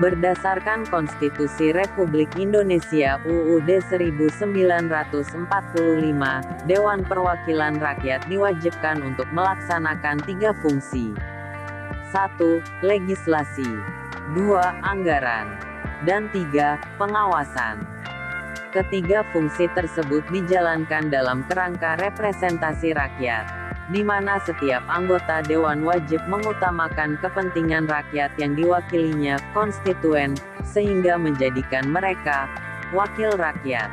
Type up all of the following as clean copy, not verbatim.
Berdasarkan Konstitusi Republik Indonesia UUD 1945, Dewan Perwakilan Rakyat diwajibkan untuk melaksanakan 3 fungsi. 1. Legislasi, 2. Anggaran, dan 3. Pengawasan. Ketiga fungsi tersebut dijalankan dalam kerangka representasi rakyat, di mana setiap anggota dewan wajib mengutamakan kepentingan rakyat yang diwakilinya, konstituen, sehingga menjadikan mereka wakil rakyat.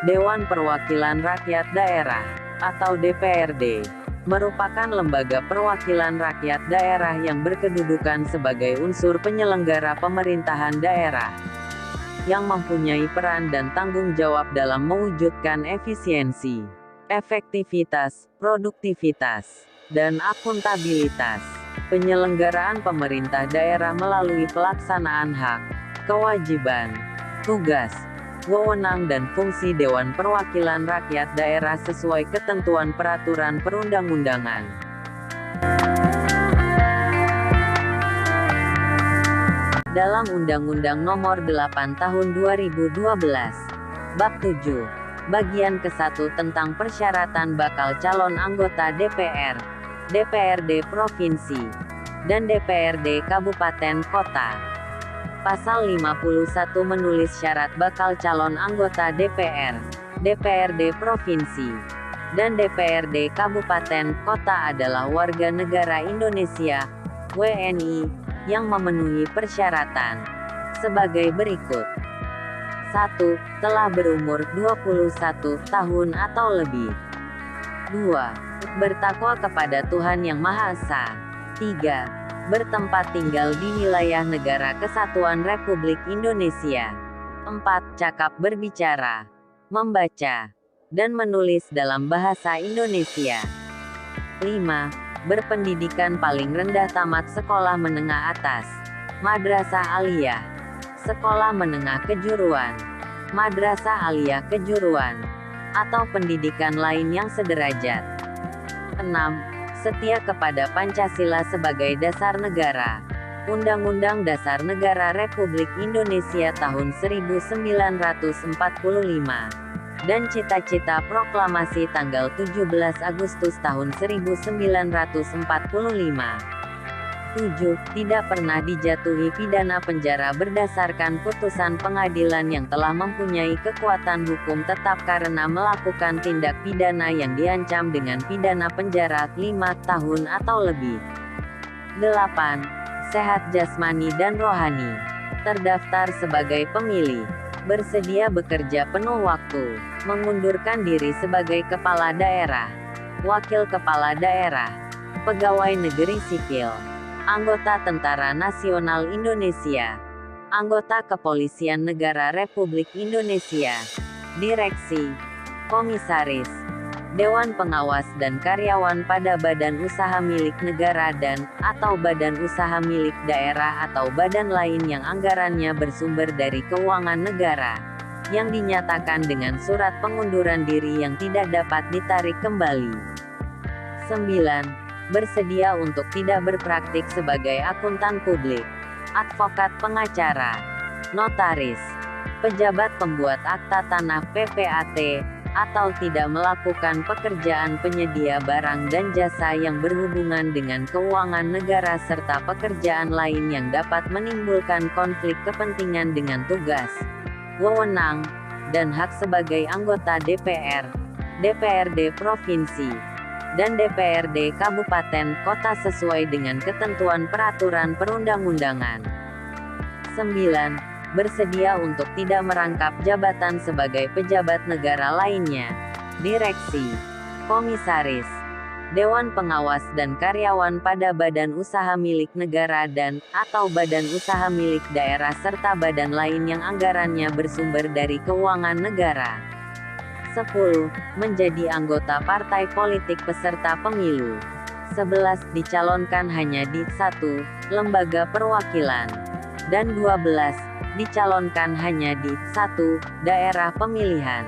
Dewan Perwakilan Rakyat Daerah, atau DPRD, merupakan lembaga perwakilan rakyat daerah yang berkedudukan sebagai unsur penyelenggara pemerintahan daerah, yang mempunyai peran dan tanggung jawab dalam mewujudkan efisiensi, efektivitas, produktivitas, dan akuntabilitas penyelenggaraan pemerintah daerah melalui pelaksanaan hak, kewajiban, tugas, wewenang dan fungsi Dewan Perwakilan Rakyat Daerah sesuai ketentuan peraturan perundang-undangan. Dalam Undang-Undang Nomor 8 Tahun 2012, Bab 7, Bagian ke-1 tentang persyaratan bakal calon anggota DPR, DPRD Provinsi, dan DPRD Kabupaten Kota. Pasal 51 menulis syarat bakal calon anggota DPR, DPRD Provinsi, dan DPRD Kabupaten Kota adalah warga negara Indonesia, WNI, yang memenuhi persyaratan sebagai berikut. 1. Telah berumur 21 tahun atau lebih. 2. Bertakwa kepada Tuhan Yang Maha Esa. 3. Bertempat tinggal di wilayah Negara Kesatuan Republik Indonesia. 4. Cakap berbicara, membaca, dan menulis dalam bahasa Indonesia. 5. Berpendidikan paling rendah tamat sekolah menengah atas, madrasah aliyah, sekolah menengah kejuruan, madrasah aliyah kejuruan, atau pendidikan lain yang sederajat. 6. Setia kepada Pancasila sebagai dasar negara. Undang-Undang Dasar Negara Republik Indonesia tahun 1945, dan cita-cita proklamasi tanggal 17 Agustus tahun 1945. 7. Tidak pernah dijatuhi pidana penjara berdasarkan putusan pengadilan yang telah mempunyai kekuatan hukum tetap karena melakukan tindak pidana yang diancam dengan pidana penjara 5 tahun atau lebih. 8. Sehat jasmani dan rohani. Terdaftar sebagai pemilih. Bersedia bekerja penuh waktu. Mengundurkan diri sebagai kepala daerah, wakil kepala daerah, pegawai negeri sipil, anggota Tentara Nasional Indonesia, anggota Kepolisian Negara Republik Indonesia, direksi, komisaris, dewan pengawas dan karyawan pada badan usaha milik negara dan atau badan usaha milik daerah atau badan lain yang anggarannya bersumber dari keuangan negara, yang dinyatakan dengan surat pengunduran diri yang tidak dapat ditarik kembali. 9. Bersedia untuk tidak berpraktik sebagai akuntan publik, advokat pengacara, notaris, pejabat pembuat akta tanah PPAT, atau tidak melakukan pekerjaan penyedia barang dan jasa yang berhubungan dengan keuangan negara serta pekerjaan lain yang dapat menimbulkan konflik kepentingan dengan tugas, wewenang, dan hak sebagai anggota DPR, DPRD Provinsi, dan DPRD Kabupaten Kota sesuai dengan ketentuan peraturan perundang-undangan. 9. Bersedia untuk tidak merangkap jabatan sebagai pejabat negara lainnya, direksi, komisaris, dewan pengawas dan karyawan pada badan usaha milik negara dan atau badan usaha milik daerah serta badan lain yang anggarannya bersumber dari keuangan negara. 10. Menjadi anggota partai politik peserta pemilu. 11. Dicalonkan hanya di 1. Lembaga perwakilan. Dan 12. Dicalonkan hanya di 1. Daerah pemilihan.